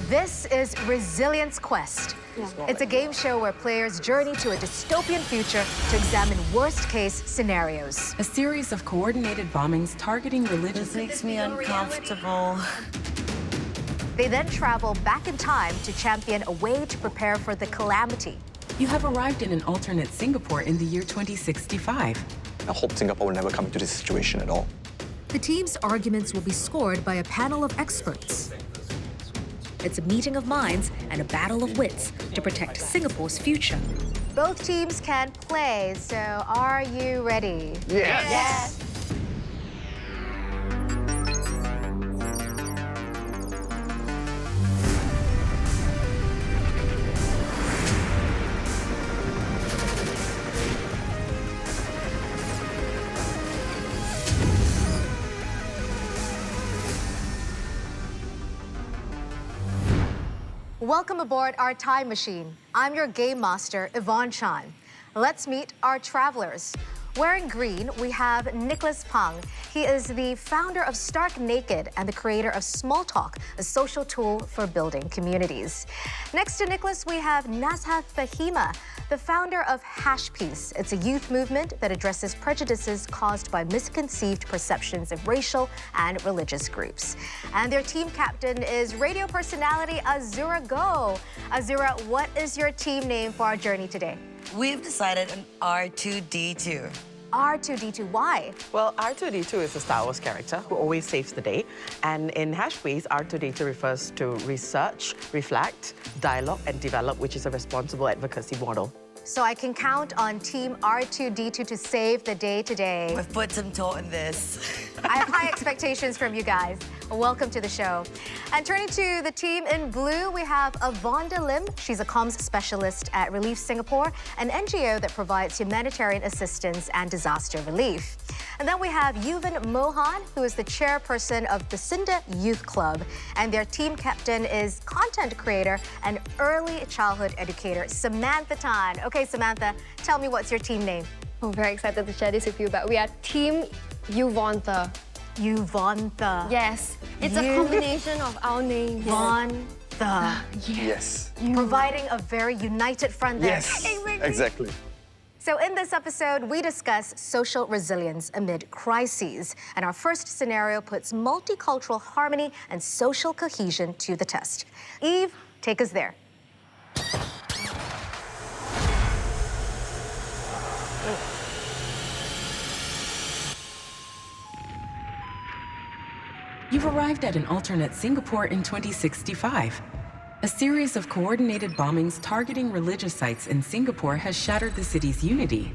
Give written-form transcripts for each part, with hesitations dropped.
This is Resilience Quest. It's a game show where players journey to a dystopian future to examine worst-case scenarios. A series of coordinated bombings targeting religious... This makes me uncomfortable. They then travel back in time to champion a way to prepare for the calamity. You have arrived in an alternate Singapore in the year 2065. I hope Singapore will never come into this situation at all. The team's arguments will be scored by a panel of experts. It's a meeting of minds and a battle of wits to protect Singapore's future. Both teams can play, so are you ready? Yes. Welcome aboard our time machine. I'm your game master, Yuvontha. Let's meet our travelers. Wearing green, we have Nicholas Pang. He is the founder of Stark Naked and the creator of Small Talk, a social tool for building communities. Next to Nicholas, we have Nazha Fahima, the founder of Hash Peace. It's a youth movement that addresses prejudices caused by misconceived perceptions of racial and religious groups. And their team captain is radio personality Azura Go. Azura, what is your team name for our journey today? We've decided on R2D2. R2D2, why? Well, R2D2 is a Star Wars character who always saves the day. And in Hash Peace, R2D2 refers to research, reflect, dialogue, and develop, which is a responsible advocacy model. So I can count on Team R2D2 to save the day today. We've put some thought in this. I have high expectations from you guys. Welcome to the show. And turning to the team in blue, we have Yuvontha Lim. She's a comms specialist at Relief Singapore, an NGO that provides humanitarian assistance and disaster relief. And then we have Yuvan Mohan, who is the chairperson of the Sinda Youth Club. And their team captain is content creator and early childhood educator, Samantha Tan. Okay, Samantha, tell me what's your team name? I'm very excited to share this with you, but we are Team Yuvontha. Yuvontha. Yes, it's a combination of our names. Yuvontha. Yes. Providing a very united front there. Yes. Exactly. So in this episode, we discuss social resilience amid crises. And our first scenario puts multicultural harmony and social cohesion to the test. Eve, take us there. You've arrived at an alternate Singapore in 2065. A series of coordinated bombings targeting religious sites in Singapore has shattered the city's unity.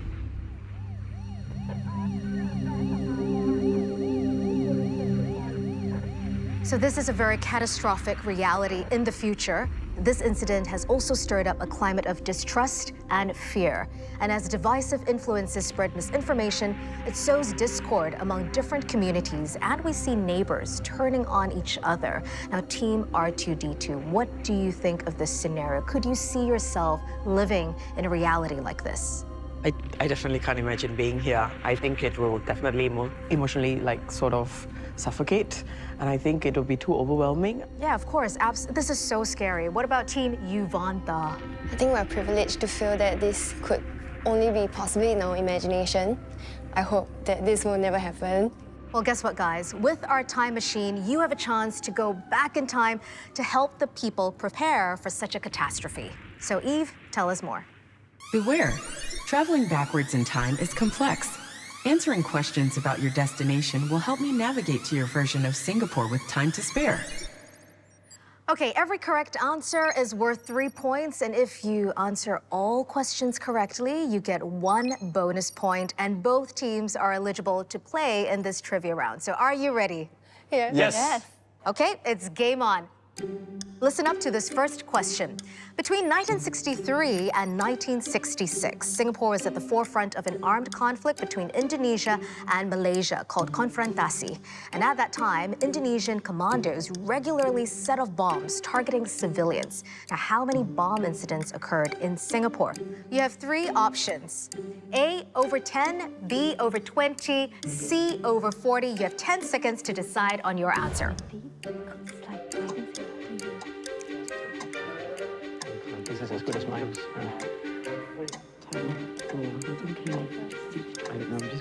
So this is a very catastrophic reality in the future. This incident has also stirred up a climate of distrust and fear. And as divisive influences spread misinformation, it sows discord among different communities, and we see neighbors turning on each other. Now, Team R2D2, what do you think of this scenario? Could you see yourself living in a reality like this? I definitely can't imagine being here. I think it will definitely emotionally, sort of suffocate. And I think it will be too overwhelming. Yeah, of course. This is so scary. What about Team Yuvontha? I think we're privileged to feel that this could only be possible in our imagination. I hope that this will never happen. Well, guess what, guys? With our time machine, you have a chance to go back in time to help the people prepare for such a catastrophe. So, Eve, tell us more. Beware, traveling backwards in time is complex. Answering questions about your destination will help me navigate to your version of Singapore with time to spare. Okay, every correct answer is worth 3 points, and if you answer all questions correctly, you get 1 bonus point, and both teams are eligible to play in this trivia round. So are you ready? Yes. Okay, it's game on. Listen up to this first question. Between 1963 and 1966, Singapore was at the forefront of an armed conflict between Indonesia and Malaysia called confrontasi. And at that time, Indonesian commandos regularly set off bombs targeting civilians. Now, how many bomb incidents occurred in Singapore? You have 3 options. A, over 10, B, over 20, C, over 40. You have 10 seconds to decide on your answer. is as good as mine.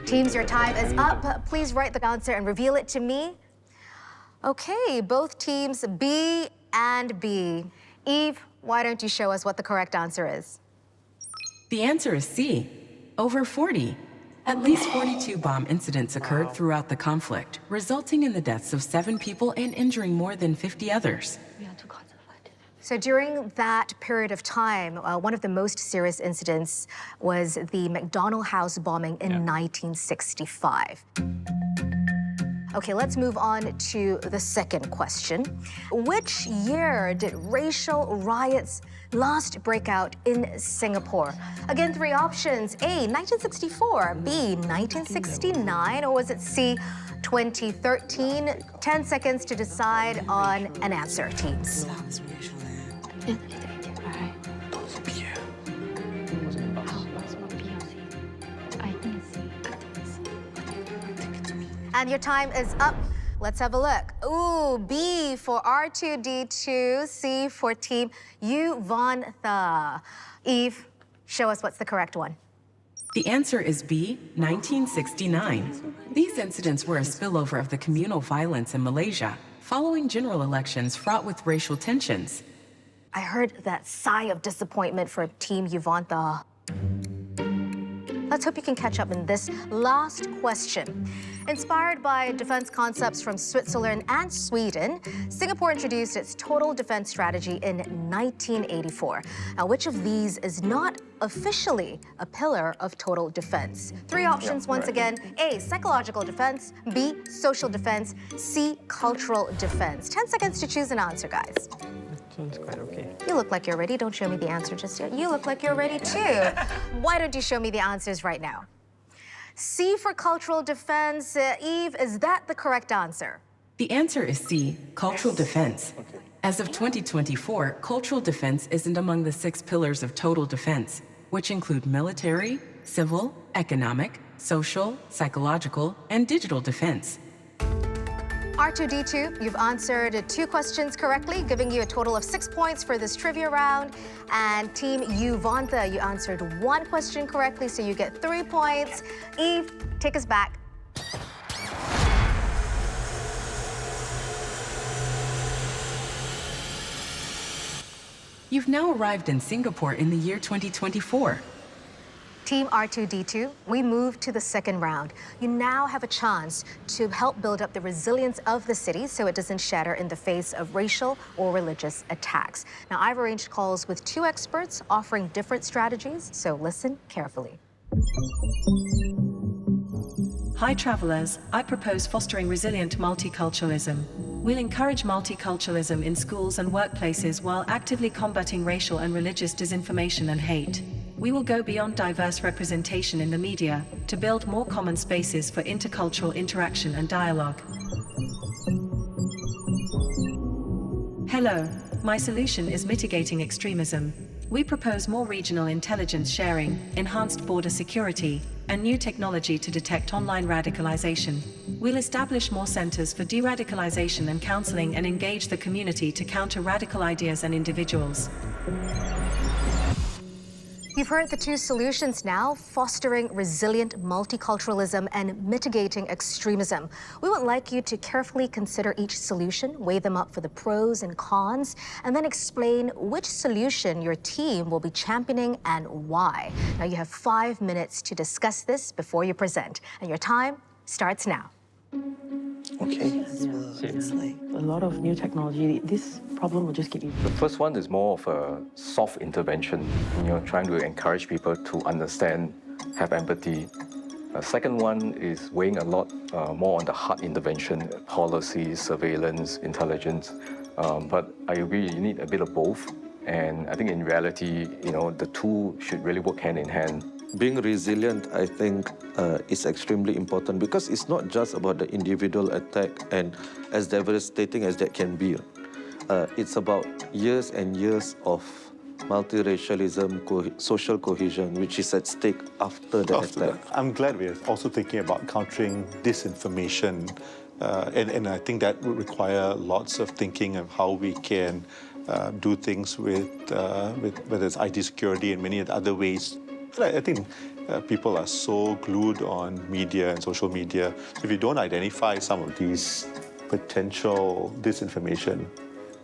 Teams, your time is up. Please write the answer and reveal it to me. Okay, both teams B and B. Eve, why don't you show us what the correct answer is? The answer is C, over 40. At least 42 bomb incidents occurred throughout the conflict, resulting in the deaths of 7 people and injuring more than 50 others. So during that period of time, one of the most serious incidents was the McDonald House bombing in 1965. Okay, let's move on to the second question. Which year did racial riots last break out in Singapore? Again, 3 options. A, 1964, B, 1969, or was it C, 2013? 10 seconds to decide on an answer, teams. And your time is up. Let's have a look. Ooh, B for R2D2, C for team Yuvontha. Eve, show us what's the correct one. The answer is B, 1969. These incidents were a spillover of the communal violence in Malaysia, following general elections fraught with racial tensions. I heard that sigh of disappointment for team Yuvontha. Let's hope you can catch up in this last question. Inspired by defense concepts from Switzerland and Sweden, Singapore introduced its total defense strategy in 1984. Now, which of these is not officially a pillar of total defense? 3 options once again. A, psychological defense. B, social defense. C, cultural defense. 10 seconds to choose an answer, guys. Sounds quite okay. You look like you're ready. Don't show me the answer just yet. You look like you're ready too. Why don't you show me the answers right now? C for cultural defense. Eve, is that the correct answer? The answer is C, cultural defense. As of 2024, cultural defense isn't among the 6 pillars of total defense, which include military, civil, economic, social, psychological, and digital defense. R2D2, you've answered 2 questions correctly, giving you a total of 6 points for this trivia round. And team Yuvontha, you answered 1 question correctly, so you get 3 points. Eve, take us back. You've now arrived in Singapore in the year 2024. Team R2D2, we move to the second round. You now have a chance to help build up the resilience of the city so it doesn't shatter in the face of racial or religious attacks. Now, I've arranged calls with 2 experts offering different strategies, so listen carefully. Hi travelers, I propose fostering resilient multiculturalism. We'll encourage multiculturalism in schools and workplaces while actively combating racial and religious disinformation and hate. We will go beyond diverse representation in the media to build more common spaces for intercultural interaction and dialogue. Hello, my solution is mitigating extremism. We propose more regional intelligence sharing, enhanced border security, and new technology to detect online radicalization. We'll establish more centers for de-radicalization and counseling and engage the community to counter radical ideas and individuals. You've heard the 2 solutions now, fostering resilient multiculturalism and mitigating extremism. We would like you to carefully consider each solution, weigh them up for the pros and cons, and then explain which solution your team will be championing and why. Now, you have 5 minutes to discuss this before you present, and your time starts now. Okay. It's like a lot of new technology. This problem will just keep you. The first one is more of a soft intervention, trying to encourage people to understand, have empathy. Second one is weighing a lot more on the hard intervention, policy, surveillance, intelligence. But I agree, you need a bit of both. And I think in reality, the 2 should really work hand in hand. Being resilient, I think, is extremely important because it's not just about the individual attack and as devastating as that can be. It's about years and years of multiracialism, social cohesion, which is at stake after the attack. I'm glad we're also thinking about countering disinformation. And I think that would require lots of thinking of how we can do things with whether it's IT security and many other ways. I think people are so glued on media and social media. So if you don't identify some of these potential disinformation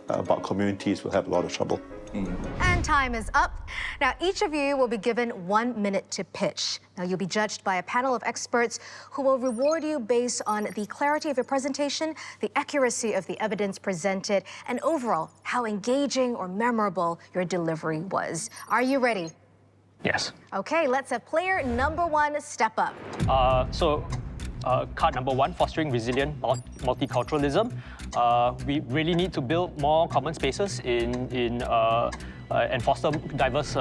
about communities, we'll have a lot of trouble. And time is up. Now, each of you will be given 1 minute to pitch. Now, you'll be judged by a panel of experts who will reward you based on the clarity of your presentation, the accuracy of the evidence presented, and overall, how engaging or memorable your delivery was. Are you ready? Yes. Okay, let's have player number 1 step up. Card number 1, fostering resilient multiculturalism. We really need to build more common spaces and foster diverse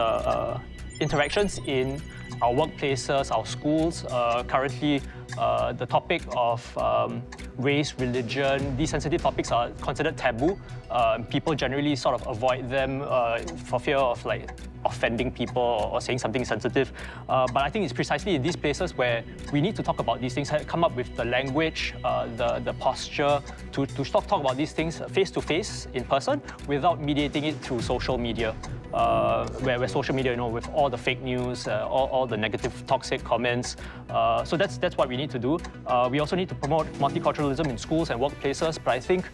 interactions in our workplaces, our schools. Currently, the topic of race, religion, these sensitive topics are considered taboo. People generally sort of avoid them for fear of offending people or saying something sensitive. But I think it's precisely in these places where we need to talk about these things, come up with the language, the posture, to talk about these things face-to-face in person without mediating it through social media. Where social media, with all the fake news, all the negative, toxic comments. So that's what we need to do. We also need to promote multiculturalism in schools and workplaces, but I think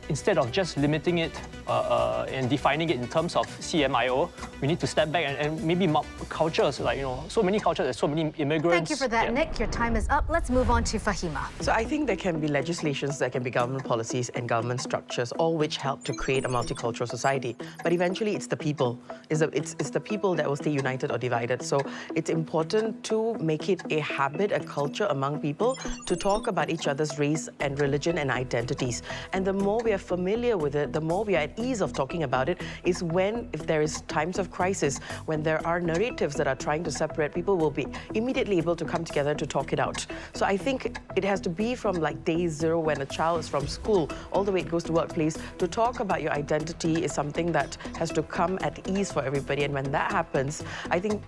instead of just limiting it and defining it in terms of CMIO, we need to step back and maybe cultures, so many cultures, there's so many immigrants. Thank you for that, Nick. Your time is up. Let's move on to Fahima. So I think there can be legislations, there can be government policies and government structures, all which help to create a multicultural society. But eventually, it's the people. It's the people that will stay united or divided. So it's important to make it a habit, a culture among people to talk about each other's race and religion and identities. And the more we are familiar with it, the more we are at ease of talking about it, is when, if there is times of crisis, when there are narratives that are trying to separate, people will be immediately able to come together to talk it out. So I think it has to be from day 0 when a child is from school all the way it goes to workplace. To talk about your identity is something that has to come at ease for everybody. And when that happens, I think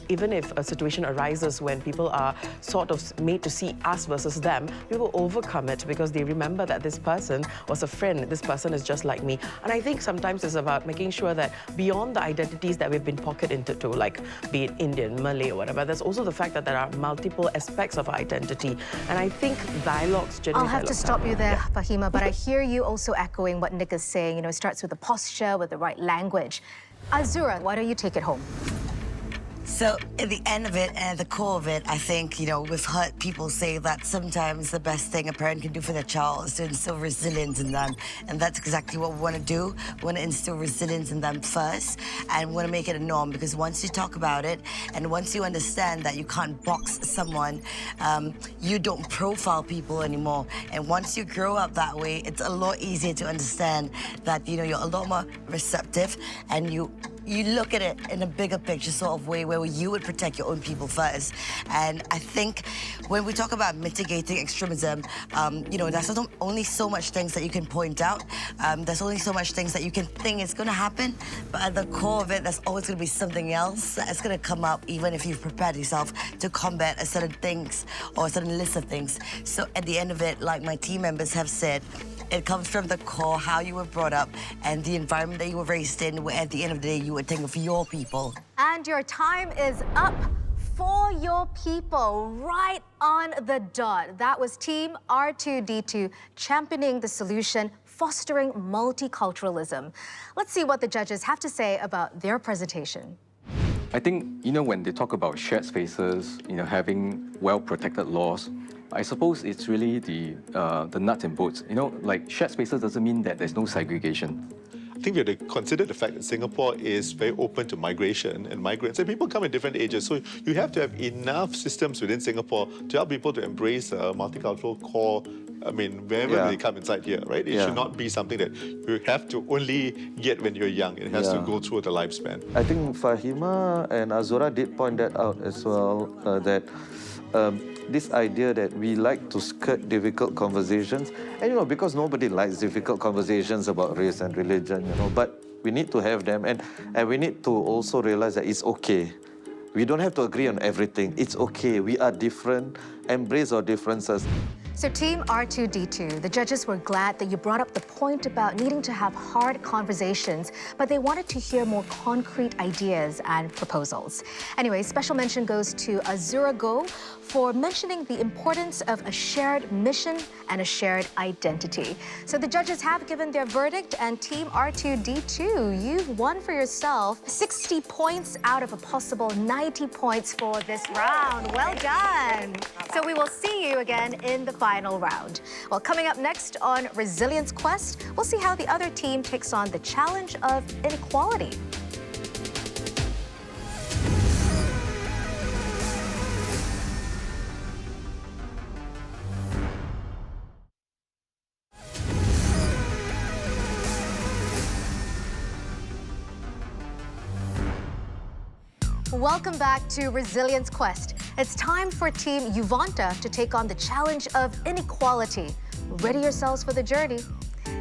even if a situation arises when people are sort of made to see us versus them, we will overcome it because they remember that this person was a friend, this person is just like me. And I think sometimes it's about making sure that beyond the identities that we've been pocketed into, like be it Indian, Malay, or whatever, there's also the fact that there are multiple aspects of our identity. And I think dialogues generally... I'll have to stop you there, Fahima, but I hear you also echoing what Nick is saying. It starts with the posture, with the right language. Azura, why don't you take it home? So at the end of it and at the core of it, I think, we've heard people say that sometimes the best thing a parent can do for their child is to instill resilience in them. And that's exactly what we want to do. We want to instill resilience in them first, and we want to make it a norm, because once you talk about it and once you understand that you can't box someone, you don't profile people anymore. And once you grow up that way, it's a lot easier to understand that, you're a lot more receptive, and you look at it in a bigger picture sort of way where you would protect your own people first. And I think when we talk about mitigating extremism, there's not only so much things that you can point out. There's only so much things that you can think is going to happen. But at the core of it, there's always going to be something else that's going to come up, even if you've prepared yourself to combat a certain things or a certain list of things. So at the end of it, like my team members have said, it comes from the core, how you were brought up, and the environment that you were raised in, where at the end of the day, you would think of your people. And your time is up. For your people, right on the dot. That was Team R2D2 championing the solution, fostering multiculturalism. Let's see what the judges have to say about their presentation. I think, when they talk about shared spaces, having well-protected laws, I suppose it's really the nuts and bolts. Shared spaces doesn't mean that there's no segregation. I think we have to consider the fact that Singapore is very open to migration and migrants, and people come at different ages. So you have to have enough systems within Singapore to help people to embrace a multicultural core. Wherever they come inside here, right? It should not be something that you have to only get when you're young. It has to go through the lifespan. I think Fahima and Azura did point that out as well, that this idea that we like to skirt difficult conversations, and because nobody likes difficult conversations about race and religion, but we need to have them, and we need to also realize that it's okay. We don't have to agree on everything. It's okay. We are different. Embrace our differences. So Team R2-D2, the judges were glad that you brought up the point about needing to have hard conversations, but they wanted to hear more concrete ideas and proposals. Anyway, special mention goes to Azura Go for mentioning the importance of a shared mission and a shared identity. So the judges have given their verdict, and Team R2-D2, you've won for yourself 60 points out of a possible 90 points for this round. Well done. So we will see you again in the final round. Well, coming up next on Resilience Quest, we'll see how the other team takes on the challenge of inequality. Welcome back to Resilience Quest. It's time for Team Yuvontha to take on the challenge of inequality. Ready yourselves for the journey.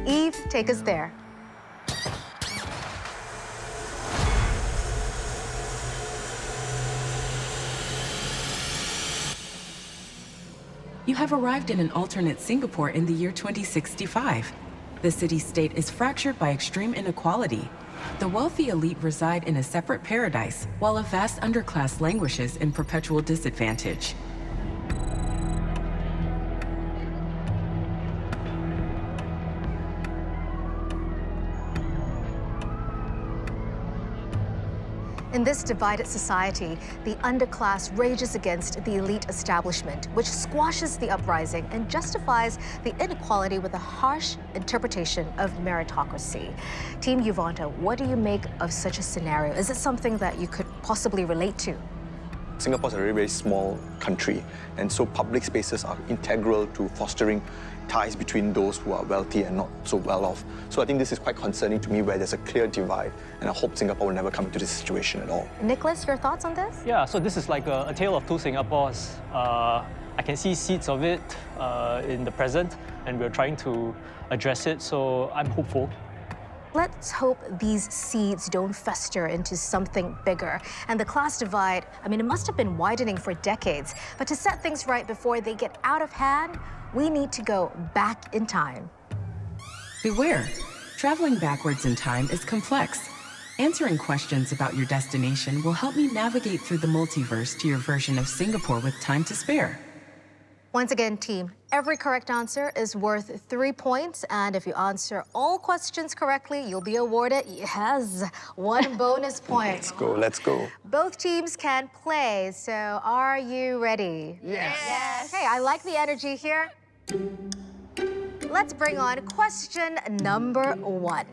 Eve, take us there. You have arrived in an alternate Singapore in the year 2065. The city-state is fractured by extreme inequality. The wealthy elite reside in a separate paradise, while a vast underclass languishes in perpetual disadvantage. In this divided society, the underclass rages against the elite establishment, which squashes the uprising and justifies the inequality with a harsh interpretation of meritocracy. Team Yuvontha, what do you make of such a scenario? Is it something that you could possibly relate to? Singapore is a very, very small country, and so public spaces are integral to fostering ties between those who are wealthy and not so well off. So I think this is quite concerning to me, where there's a clear divide, and I hope Singapore will never come into this situation at all. Nicholas, your thoughts on this? Yeah, so this is like a tale of two Singapores. I can see seeds of it in the present, and we're trying to address it, so I'm hopeful. Let's hope these seeds don't fester into something bigger. And the class divide, I mean, it must have been widening for decades. But to set things right before they get out of hand, we need to go back in time. Beware, traveling backwards in time is complex. Answering questions about your destination will help me navigate through the multiverse to your version of Singapore with time to spare. Once again, team, every correct answer is worth 3 points. And if you answer all questions correctly, you'll be awarded, yes, 1 bonus point. Let's go, let's go. Both teams can play, so are you ready? Yes. Hey, I like the energy here. Let's bring on question number 1.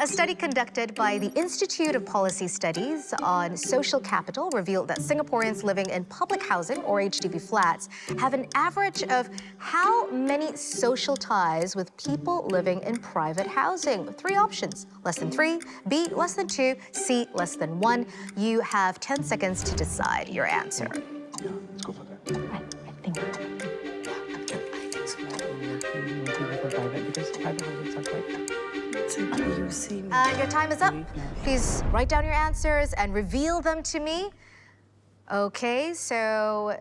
A study conducted by the Institute of Policy Studies on Social Capital revealed that Singaporeans living in public housing, or HDB flats, have an average of how many social ties with people living in private housing? 3 options: less than 3, B, less than 2, C, less than 1. You have 10 seconds to decide your answer. Yeah, let's go for that. I think I think so. Because private houses are quite... Your time is up. Please write down your answers and reveal them to me. Okay, so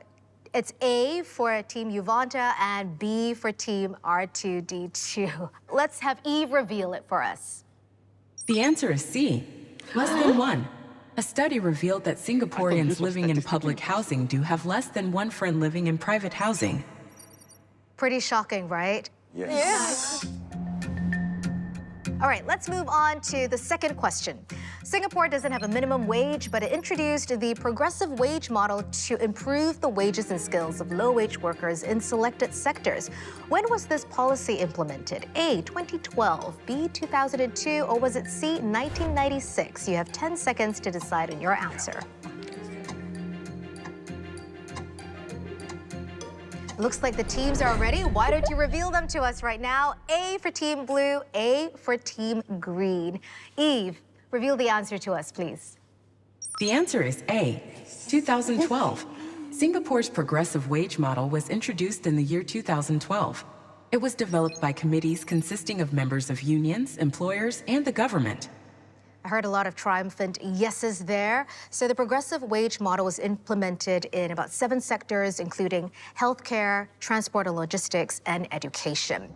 it's A for Team Yuvontha and B for Team R2-D2. Let's have Eve reveal it for us. The answer is C, less than 1. A study revealed that Singaporeans living in public housing do have less than 1 friend living in private housing. Pretty shocking, right? Yes. All right, let's move on to the second question. Singapore doesn't have a minimum wage, but it introduced the progressive wage model to improve the wages and skills of low-wage workers in selected sectors. When was this policy implemented? A, 2012, B, 2002, or was it C, 1996? You have 10 seconds to decide on your answer. Looks like the teams are ready. Why don't you reveal them to us right now? A for Team Blue, A for Team Green. Eve, reveal the answer to us, please. The answer is A, 2012. Singapore's progressive wage model was introduced in the year 2012. It was developed by committees consisting of members of unions, employers, and the government. I heard a lot of triumphant yeses there. So the progressive wage model was implemented in about 7 sectors, including healthcare, transport and logistics, and education.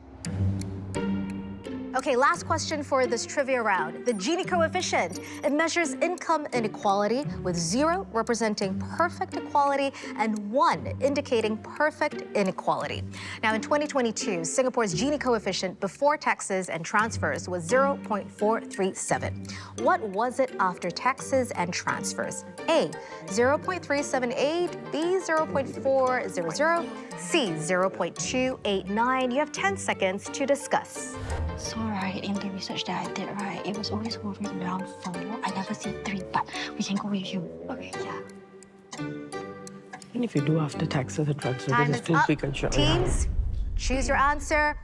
Okay, last question for this trivia round. The Gini coefficient. It measures income inequality, with 0 representing perfect equality and 1 indicating perfect inequality. Now, in 2022, Singapore's Gini coefficient before taxes and transfers was 0.437. What was it after taxes and transfers? A, 0.378, B, 0.400, C, 0.289. You have 10 seconds to discuss. So, right, in the research that I did, right, it was always hovering around 4. I never see 3, but we can go with you. Okay, yeah. And if you do after taxes and transfers, Time it's is still up. big and sure. Teams, choose your answer.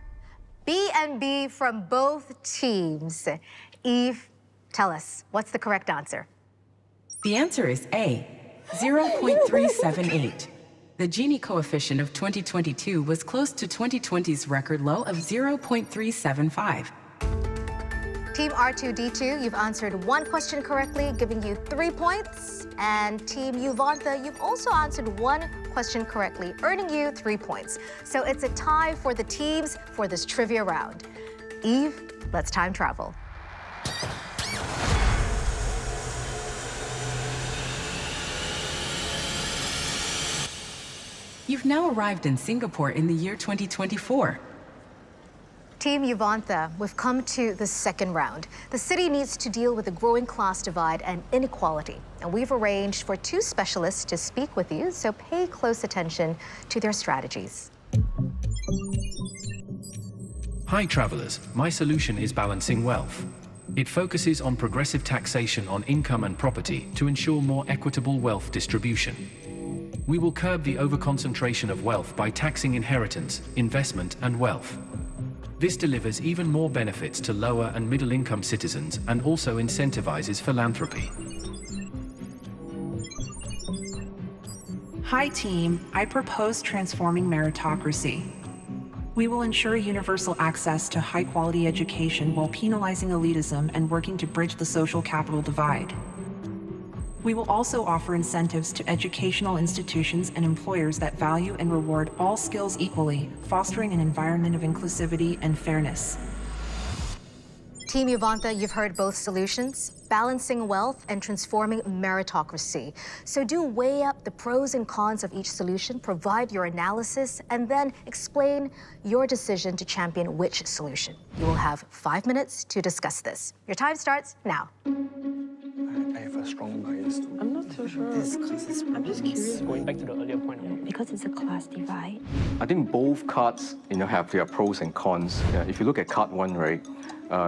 B and B from both teams. Eve, tell us, what's the correct answer? The answer is A, 0.378. The Gini coefficient of 2022 was close to 2020's record low of 0.375. Team R2D2, you've answered 1 question correctly, giving you 3 points. And Team Yuvontha, you've also answered 1 question correctly, earning you 3 points. So it's a tie for the teams for this trivia round. Eve, let's time travel. You've now arrived in Singapore in the year 2024. Team Yuvontha, we've come to the second round. The city needs to deal with the growing class divide and inequality. And we've arranged for 2 specialists to speak with you, so pay close attention to their strategies. Hi, travelers. My solution is balancing wealth. It focuses on progressive taxation on income and property to ensure more equitable wealth distribution. We will curb the overconcentration of wealth by taxing inheritance, investment, and wealth. This delivers even more benefits to lower and middle-income citizens and also incentivizes philanthropy. Hi, team. I propose transforming meritocracy. We will ensure universal access to high-quality education while penalizing elitism and working to bridge the social capital divide. We will also offer incentives to educational institutions and employers that value and reward all skills equally, fostering an environment of inclusivity and fairness. Team Yuvontha, you've heard both solutions, balancing wealth and transforming meritocracy. So do weigh up the pros and cons of each solution, provide your analysis, and then explain your decision to champion which solution. You will have 5 minutes to discuss this. Your time starts now. I have a strong bias. I'm not so sure. I'm just curious. Going back to the earlier point. Because it's a class divide. I think both cards, have their pros and cons. If you look at card 1, right,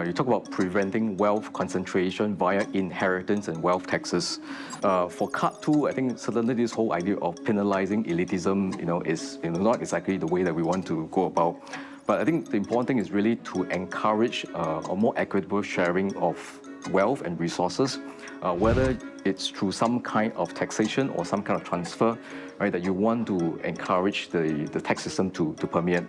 you talk about preventing wealth concentration via inheritance and wealth taxes. For card 2, I think certainly this whole idea of penalizing elitism, is not exactly the way that we want to go about. But I think the important thing is really to encourage a more equitable sharing of wealth and resources, whether it's through some kind of taxation or some kind of transfer, right, that you want to encourage the tax system to permeate.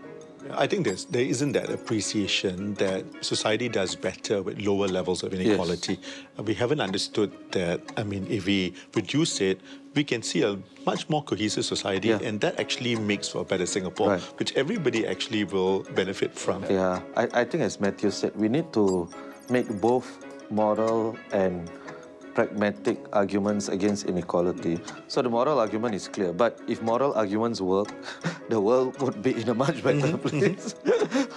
I think there isn't that appreciation that society does better with lower levels of inequality. Yes. We haven't understood that, if we reduce it, we can see a much more cohesive society, and that actually makes for a better Singapore, which everybody actually will benefit from. Yeah, I think as Matthew said, we need to make both moral and pragmatic arguments against inequality. So the moral argument is clear, but if moral arguments work, the world would be in a much better place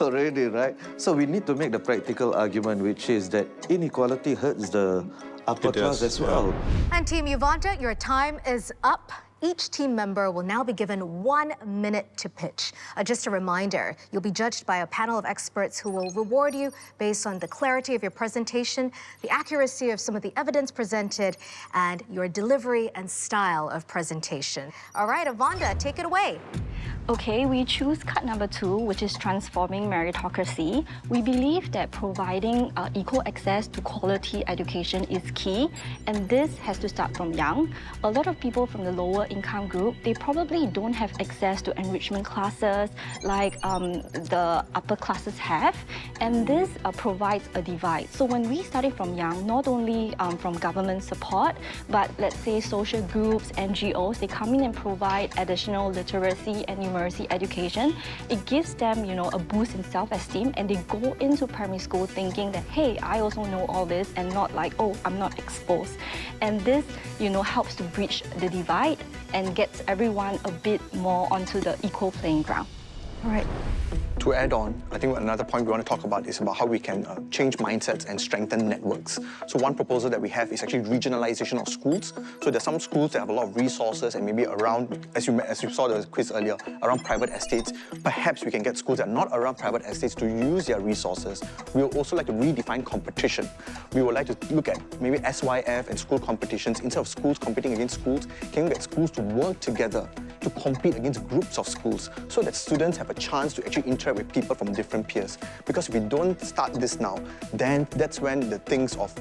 already, right? So we need to make the practical argument, which is that inequality hurts the upper class as well. And Team Yuvontha, your time is up. Each team member will now be given 1 minute to pitch. Just a reminder, you'll be judged by a panel of experts who will reward you based on the clarity of your presentation, the accuracy of some of the evidence presented, and your delivery and style of presentation. All right, Yuvontha, take it away. Okay, we choose cut number 2, which is transforming meritocracy. We believe that providing equal access to quality education is key, and this has to start from young. A lot of people from the lower income group, they probably don't have access to enrichment classes like the upper classes have, and this provides a divide. So when we start it from young, not only from government support, but let's say social groups, NGOs, they come in and provide additional literacy and numeracy education. It gives them, a boost in self-esteem, and they go into primary school thinking that, hey, I also know all this, and not like, oh, I'm not exposed. And this, helps to bridge the divide and gets everyone a bit more onto the equal playing ground. All right. To add on, I think another point we want to talk about is about how we can change mindsets and strengthen networks. So one proposal that we have is actually regionalization of schools. So there's some schools that have a lot of resources and maybe around, as you saw the quiz earlier, around private estates. Perhaps we can get schools that are not around private estates to use their resources. We would also like to redefine competition. We would like to look at maybe SYF and school competitions. Instead of schools competing against schools, can we get schools to work together to compete against groups of schools so that students have a chance to actually interact with people from different peers? Because if we don't start this now, then that's when the things of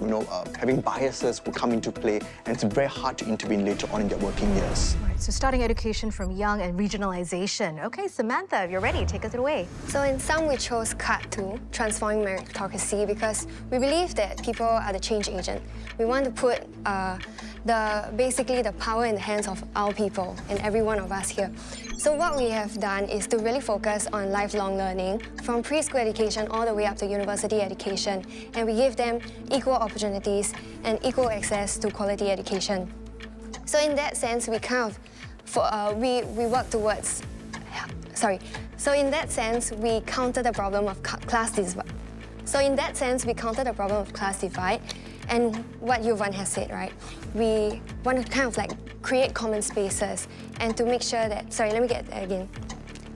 having biases will come into play, and it's very hard to intervene later on in their working years. Right, so starting education from young and regionalization. Okay, Samantha, if you're ready, take us away. So in sum, we chose cut 2, transforming meritocracy, because we believe that people are the change agent. We want to put basically the power in the hands of our people and every one of us here. So what we have done is to really focus on lifelong learning from preschool education all the way up to university education, and we give them equal opportunities and equal access to quality education. So in that sense, we we work towards, So in that sense, we counter the problem of class divide. And what Yuvontha has said, right? We want to kind of like create common spaces and to make sure that, let me get that again.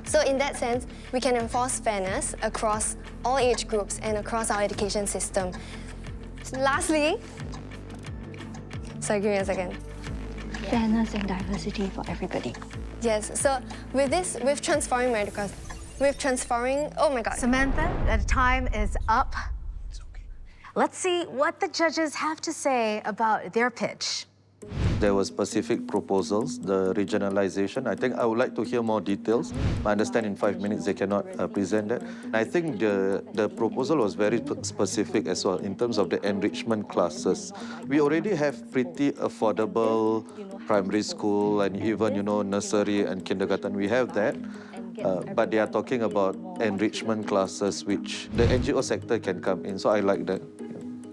So in that sense, we can enforce fairness across all age groups and across our education system. Lastly, give me a second. Fairness and diversity for everybody. Yes, so with transforming meritocracy, oh my God. Samantha, the time is up. Let's see what the judges have to say about their pitch. There were specific proposals, the regionalization. I think I would like to hear more details. I understand in 5 minutes they cannot present that. I think the proposal was very specific as well in terms of the enrichment classes. We already have pretty affordable primary school and even, nursery and kindergarten. We have that. But they are talking about enrichment classes, which the NGO sector can come in. So I like that.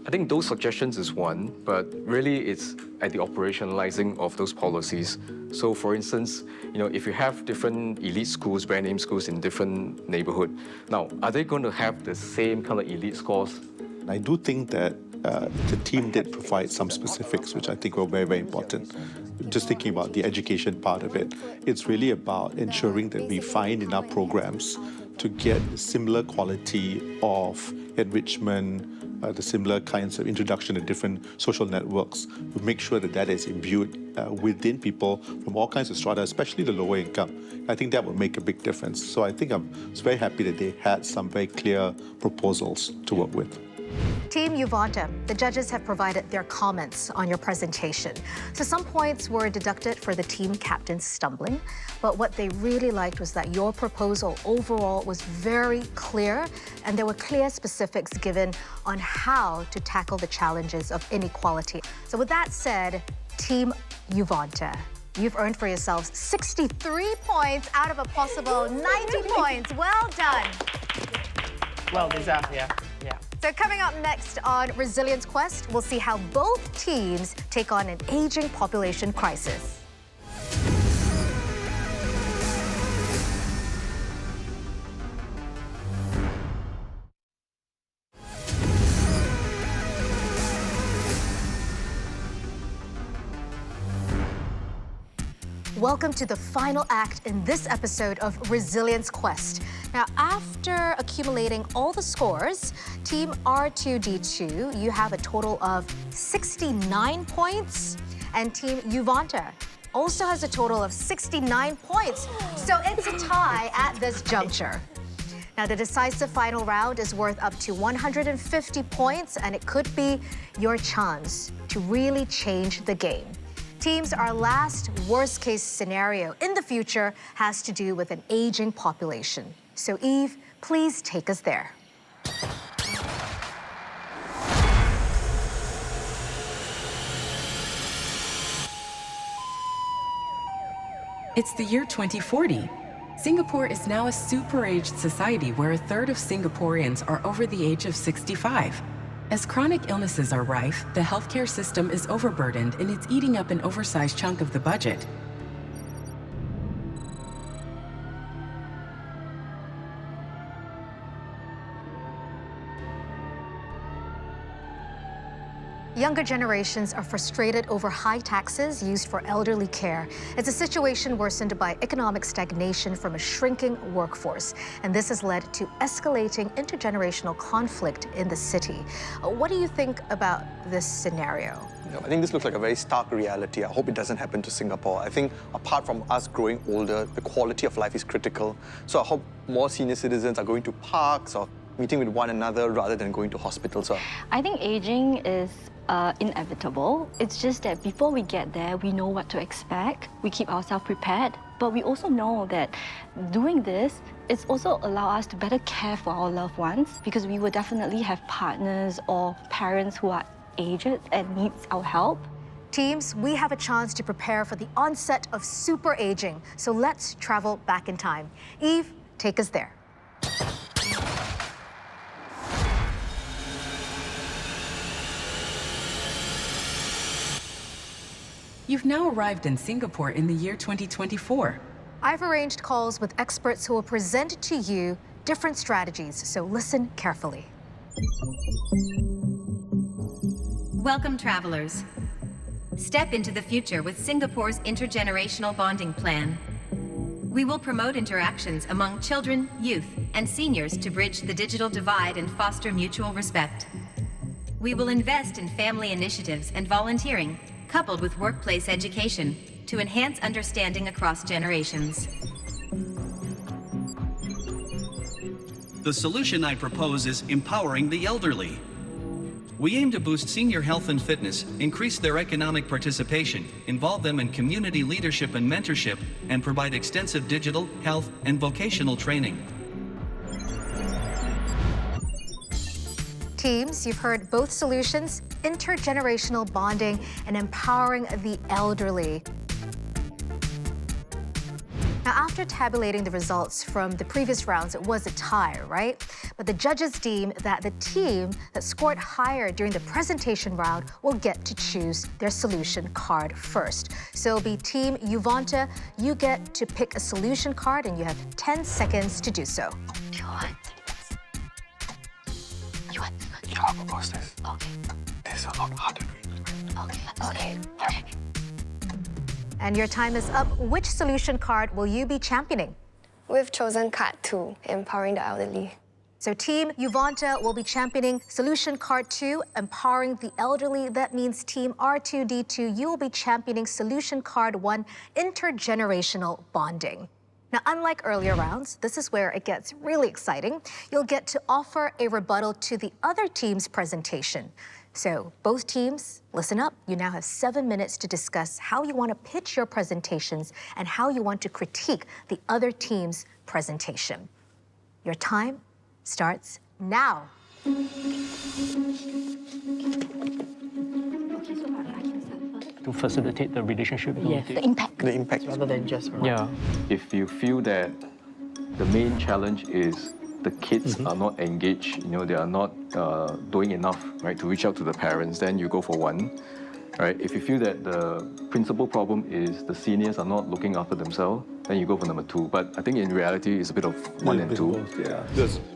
I think those suggestions is one, but really it's at the operationalizing of those policies. So for instance, if you have different elite schools, brand name schools in different neighborhood, now, are they going to have the same kind of elite scores? I do think that the team did provide some specifics, which I think were very, very important. Just thinking about the education part of it, it's really about ensuring that we find in our programs to get similar quality of enrichment, the similar kinds of introduction to different social networks, to make sure that that is imbued within people from all kinds of strata, especially the lower income. I think that would make a big difference. So I think I'm very happy that they had some very clear proposals to work with. Team Yuvontha, the judges have provided their comments on your presentation. So some points were deducted for the team captain's stumbling, but what they really liked was that your proposal overall was very clear, and there were clear specifics given on how to tackle the challenges of inequality. So with that said, Team Yuvontha, you've earned for yourselves 63 points out of a possible 90 points. Well done. Well deserved, yeah. So coming up next on Resilience Quest, we'll see how both teams take on an aging population crisis. Welcome to the final act in this episode of Resilience Quest. Now, after accumulating all the scores, Team R2D2, you have a total of 69 points, and Team Yuvontha, also has a total of 69 points. So it's a tie at this juncture. Now, the decisive final round is worth up to 150 points, and it could be your chance to really change the game. Teams, our last worst-case scenario in the future has to do with an aging population. So, Eve, please take us there. It's the year 2040. Singapore is now a super-aged society where a third of Singaporeans are over the age of 65. As chronic illnesses are rife, the healthcare system is overburdened and it's eating up an oversized chunk of the budget. Younger generations are frustrated over high taxes used for elderly care. It's a situation worsened by economic stagnation from a shrinking workforce. And this has led to escalating intergenerational conflict in the city. What do you think about this scenario? I think this looks like a very stark reality. I hope it doesn't happen to Singapore. I think apart from us growing older, the quality of life is critical. So I hope more senior citizens are going to parks or meeting with one another rather than going to hospitals. I think aging is inevitable. It's just that before we get there, we know what to expect. We keep ourselves prepared. But we also know that doing this is also allow us to better care for our loved ones, because we will definitely have partners or parents who are aged and needs our help. Teams, we have a chance to prepare for the onset of super aging. So let's travel back in time. Eve, take us there. You've now arrived in Singapore in the year 2024. I've arranged calls with experts who will present to you different strategies, so listen carefully. Welcome, travelers. Step into the future with Singapore's intergenerational bonding plan. We will promote interactions among children, youth, and seniors to bridge the digital divide and foster mutual respect. We will invest in family initiatives and volunteering, coupled with workplace education, to enhance understanding across generations. The solution I propose is empowering the elderly. We aim to boost senior health and fitness, increase their economic participation, involve them in community leadership and mentorship, and provide extensive digital, health, and vocational training. Teams, you've heard both solutions: intergenerational bonding and empowering the elderly. Now, after tabulating the results from the previous rounds, it was a tie, right? But the judges deem that the team that scored higher during the presentation round will get to choose their solution card first. So it'll be Team Yuvontha. You get to pick a solution card, and you have 10 seconds to do so. I'll propose this. Okay. This is a lot harder. Okay. And your time is up. Which solution card will you be championing? We've chosen card 2, empowering the elderly. So Team Yuvontha will be championing solution card 2, empowering the elderly. That means Team R2D2, you will be championing solution card 1, intergenerational bonding. Now, unlike earlier rounds, this is where it gets really exciting. You'll get to offer a rebuttal to the other team's presentation. So both teams, listen up. You now have 7 minutes to discuss how you want to pitch your presentations and how you want to critique the other team's presentation. Your time starts now. To facilitate the relationship. Yes, the impact. The impact. Rather than just one. Yeah. If you feel that the main challenge is the kids are not engaged, they are not doing enough, right, to reach out to the parents, then you go for 1. Right? If you feel that the principal problem is the seniors are not looking after themselves, then you go for number 2. But I think in reality, it's a bit of 1 and 2. Yeah,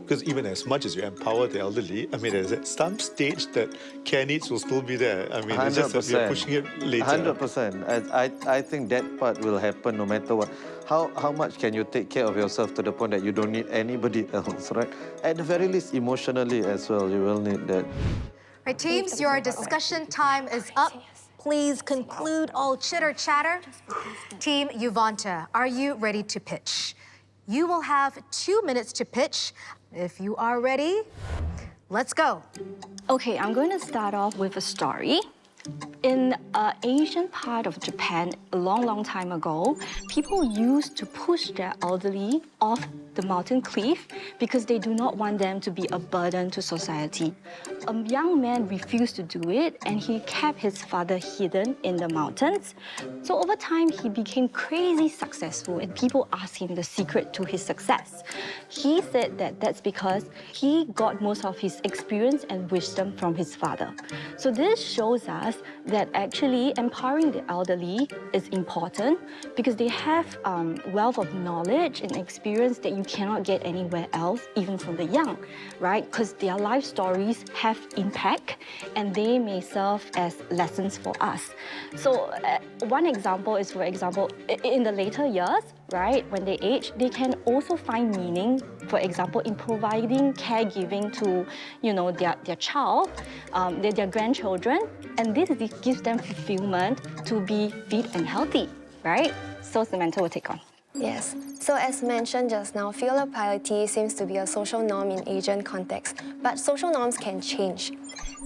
because even as much as you empower the elderly, I mean, at some stage that care needs will still be there. I mean, it's just that we are pushing it later. 100%. I think that part will happen no matter what. How much can you take care of yourself to the point that you don't need anybody else, right? At the very least, emotionally as well, you will need that. Right, teams, your discussion time is up. please conclude all chitter-chatter. Team Yuvontha, are you ready to pitch? You will have 2 minutes to pitch. If you are ready, let's go. Okay, I'm going to start off with a story. In an Asian part of Japan, a long time ago, people used to push their elderly off the mountain cliff because they do not want them to be a burden to society. A young man refused to do it, and he kept his father hidden in the mountains. So over time, he became crazy successful, and people asked him the secret to his success. He said that that's because he got most of his experience and wisdom from his father. So this shows us that actually empowering the elderly is important because they have wealth of knowledge and experience that you cannot get anywhere else, even from the young, right? Because their life stories have impact and they may serve as lessons for us. So one example is, for example, in the later years, right, when they age, they can also find meaning, for example, in providing caregiving to, their child, their grandchildren, and this gives them fulfillment to be fit and healthy, right? So Samantha will take on. Yes. So as mentioned just now, filial piety seems to be a social norm in Asian context, but social norms can change.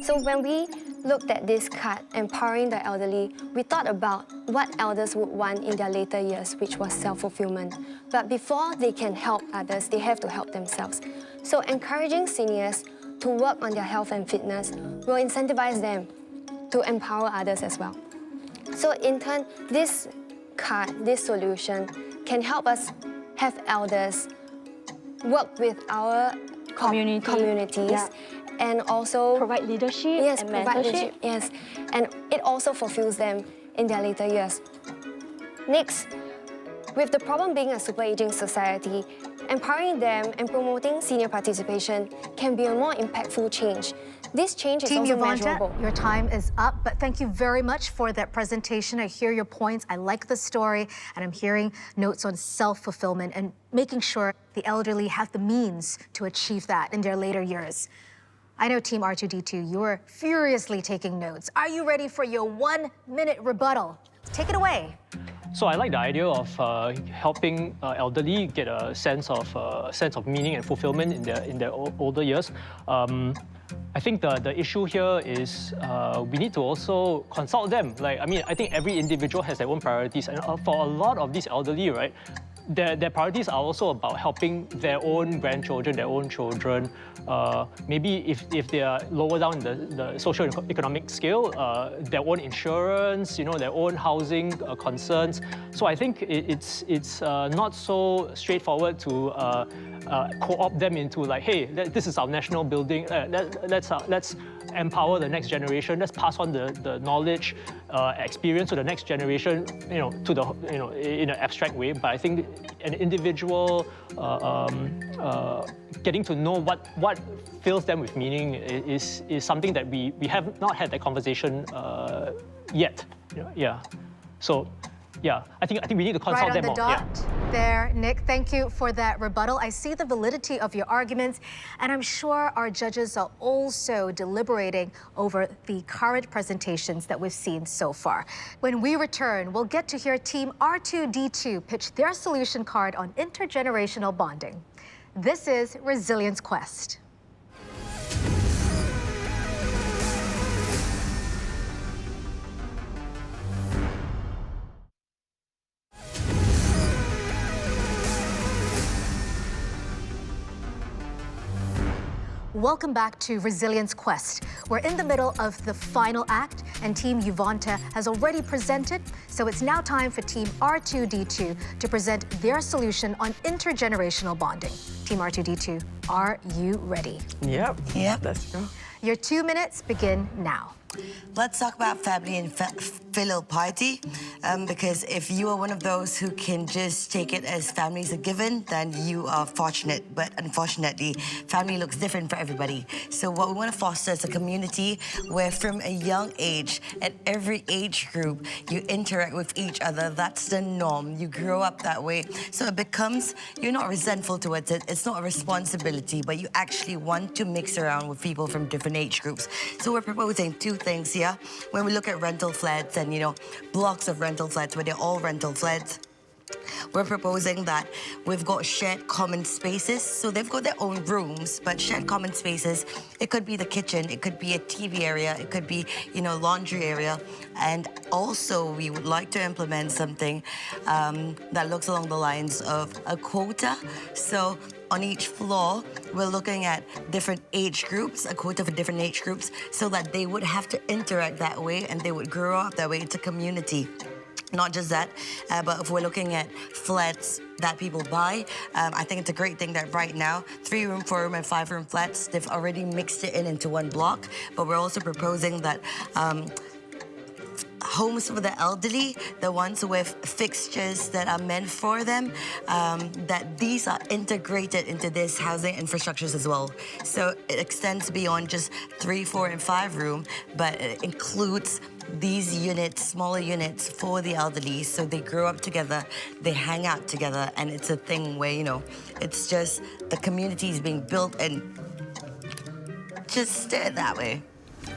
So when we looked at this card, empowering the elderly, we thought about what elders would want in their later years, which was self-fulfillment. But before they can help others, they have to help themselves. So encouraging seniors to work on their health and fitness will incentivize them to empower others as well. So in turn, this card, this solution, can help us have elders work with our communities, yeah, and also provide leadership, yes, and provide mentorship. leadership, yes, and it also fulfills them in their later years. Next, with the problem being a super aging society, empowering them and promoting senior participation can be a more impactful change. This change is Team also Yuvontha, measurable. your time is up, but thank you very much for that presentation. I hear your points. I like the story, and I'm hearing notes on self-fulfillment and making sure the elderly have the means to achieve that in their later years. I know Team R2D2, you are furiously taking notes. Are you ready for your 1-minute rebuttal? Take it away. So I like the idea of helping elderly get a sense of meaning and fulfillment in their older years. I think the issue here is we need to also consult them. I think every individual has their own priorities, and for a lot of these elderly, right, their priorities are also about helping their own grandchildren, their own children. Maybe if they are lower down the socio-economic scale, their own insurance, their own housing concerns. So I think it's not so straightforward to co-opt them into hey, this is our national building. Let's empower the next generation. Let's pass on the knowledge, experience to the next generation. To the in an abstract way. But I think an individual getting to know what fills them with meaning is something that we have not had that conversation yet. Yeah. So. Yeah, I think we need to consult them more. Right on the dot there, Nick. Thank you for that rebuttal. I see the validity of your arguments, and I'm sure our judges are also deliberating over the current presentations that we've seen so far. When we return, we'll get to hear Team R2D2 pitch their solution card on intergenerational bonding. This is Resilience Quest. Welcome back to Resilience Quest. We're in the middle of the final act, and Team Yuvontha has already presented, so it's now time for Team R2D2 to present their solution on intergenerational bonding. Team R2D2, are you ready? Yep. Let's go. Your 2 minutes begin now. Let's talk about family and filial piety, because if you are one of those who can just take it as family is a given, then you are fortunate. But unfortunately, family looks different for everybody. So what we want to foster is a community where from a young age, at every age group, you interact with each other. That's the norm. You grow up that way. So it becomes, you're not resentful towards it. It's not a responsibility, but you actually want to mix around with people from different age groups. So we're proposing two things here. When we look at rental flats and, blocks of rental flats where they're all rental flats, we're proposing that we've got shared common spaces. So they've got their own rooms, but shared common spaces. It could be the kitchen, it could be a TV area, it could be, laundry area. And also we would like to implement something that looks along the lines of a quota. So on each floor, we're looking at different age groups, a quota for different age groups, so that they would have to interact that way and they would grow up that way. It's a community. Not just that, but if we're looking at flats that people buy, I think it's a great thing that right now, 3-room, 4-room, and 5-room flats, they've already mixed it into one block. But we're also proposing that homes for the elderly, the ones with fixtures that are meant for them, that these are integrated into this housing infrastructures as well. So it extends beyond just 3, 4, and 5-room, but it includes these units, smaller units for the elderly, so they grow up together, they hang out together, and it's a thing where, it's just the community is being built and just stay that way.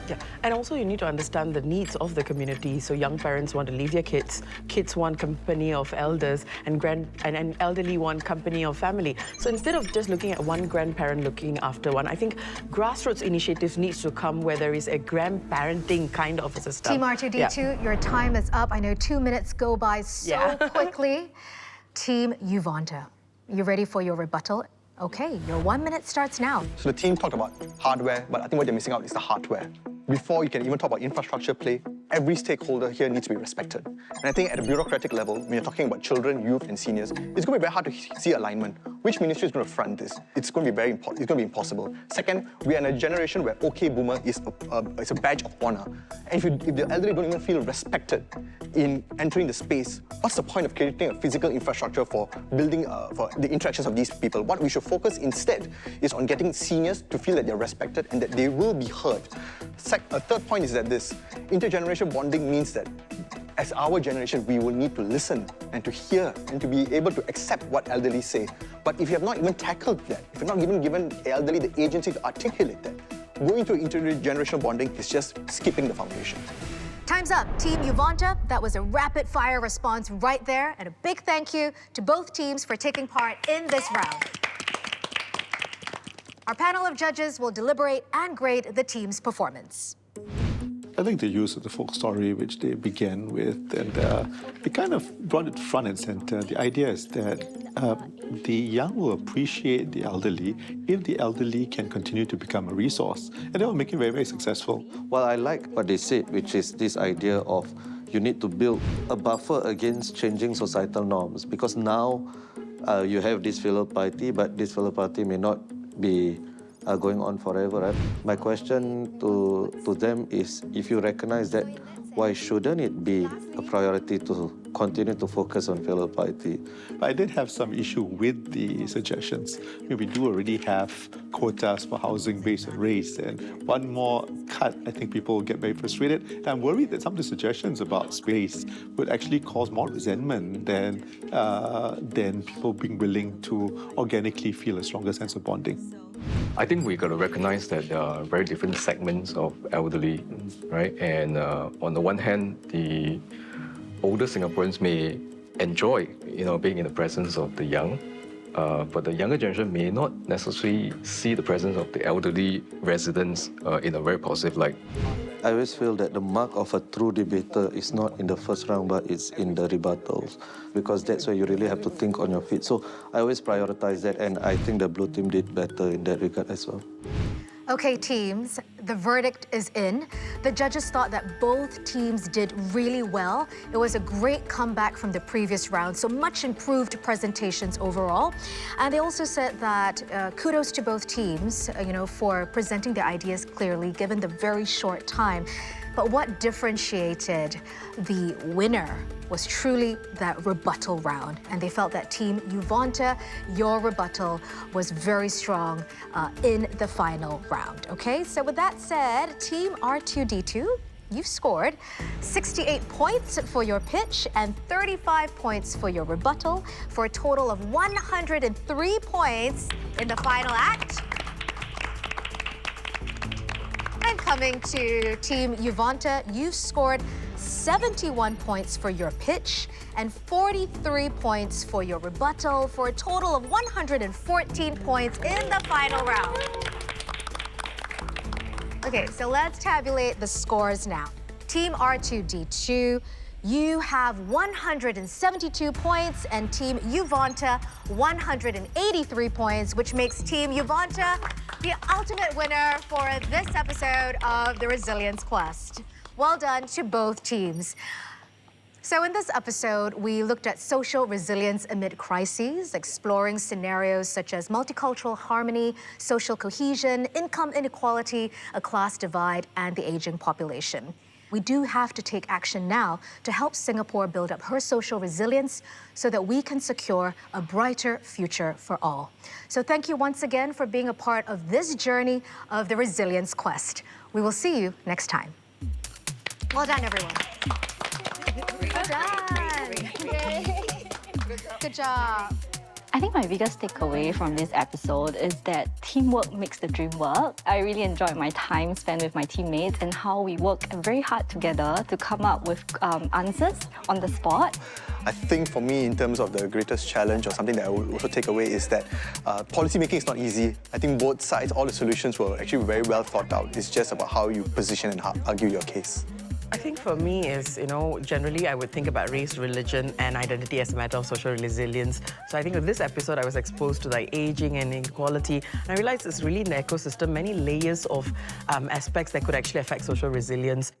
Yeah, and also you need to understand the needs of the community. So young parents want to leave their kids, kids want company of elders, and elderly want company of family. So instead of just looking at one grandparent looking after one, I think grassroots initiatives needs to come where there is a grandparenting kind of a system. Team R2D2, Your time is up. I know 2 minutes go by so quickly. Team Yuvontha, you ready for your rebuttal? Okay, your 1 minute starts now. So the team talked about hardware, but I think what they're missing out is the hardware. Before you can even talk about infrastructure play, every stakeholder here needs to be respected. And I think at a bureaucratic level, when you're talking about children, youth, and seniors, it's going to be very hard to see alignment. Which ministry is going to front this? It's going to be it's going to be impossible. Second, we are in a generation where OK Boomer is a badge of honor. And if the elderly don't even feel respected in entering the space, what's the point of creating a physical infrastructure for building for the interactions of these people? What we should focus instead is on getting seniors to feel that they're respected and that they will be heard. A third point is that this intergenerational bonding means that as our generation, we will need to listen and to hear and to be able to accept what elderly say. But if you have not even tackled that, if you're not even given elderly the agency to articulate that, going through intergenerational bonding is just skipping the foundation. Time's up. Team Yuvontha, that was a rapid-fire response right there. And a big thank you to both teams for taking part in this round. Our panel of judges will deliberate and grade the team's performance. I think the use of the folk story, which they began with, and they kind of brought it front and center. The idea is that the young will appreciate the elderly if the elderly can continue to become a resource. And they will make it very, very successful. Well, I like what they said, which is this idea of you need to build a buffer against changing societal norms. Because now you have this filial piety, but this filial piety may not be going on forever, right? My question to them is, if you recognize that, why shouldn't it be a priority to continue to focus on filial piety? But I did have some issue with the suggestions. We do already have quotas for housing based on race, and one more cut, I think people will get very frustrated. And I'm worried that some of the suggestions about race would actually cause more resentment than people being willing to organically feel a stronger sense of bonding. I think we got to recognize that there are very different segments of elderly, right? And on the one hand, the older Singaporeans may enjoy, being in the presence of the young, but the younger generation may not necessarily see the presence of the elderly residents in a very positive light. I always feel that the mark of a true debater is not in the first round, but it's in the rebuttals, because that's where you really have to think on your feet. So I always prioritize that, and I think the blue team did better in that regard as well. Okay, teams, the verdict is in. The judges thought that both teams did really well. It was a great comeback from the previous round, so much improved presentations overall. And they also said that kudos to both teams, for presenting their ideas clearly, given the very short time. But what differentiated the winner was truly that rebuttal round. And they felt that Team Yuvontha, your rebuttal was very strong in the final round. Okay, so with that said, Team R2D2, you've scored 68 points for your pitch and 35 points for your rebuttal, for a total of 103 points in the final act. And coming to Team Yuvontha, you scored 71 points for your pitch and 43 points for your rebuttal, for a total of 114 points in the final round. Okay, so let's tabulate the scores now. Team R2D2, you have 172 points, and Team Yuvontha 183 points, which makes Team Yuvontha the ultimate winner for this episode of the Resilience Quest. Well done to both teams. So in this episode, we looked at social resilience amid crises, exploring scenarios such as multicultural harmony, social cohesion, income inequality, a class divide, and the aging population. We do have to take action now to help Singapore build up her social resilience so that we can secure a brighter future for all. So thank you once again for being a part of this journey of the Resilience Quest. We will see you next time. Well done, everyone. Well done. Good job. I think my biggest takeaway from this episode is that teamwork makes the dream work. I really enjoyed my time spent with my teammates and how we work very hard together to come up with answers on the spot. I think for me, in terms of the greatest challenge or something that I would also take away is that policy making is not easy. I think both sides, all the solutions were actually very well thought out. It's just about how you position and argue your case. I think for me is, generally I would think about race, religion, and identity as a matter of social resilience. So I think with this episode, I was exposed to like aging and inequality. And I realized it's really an ecosystem, many layers of aspects that could actually affect social resilience.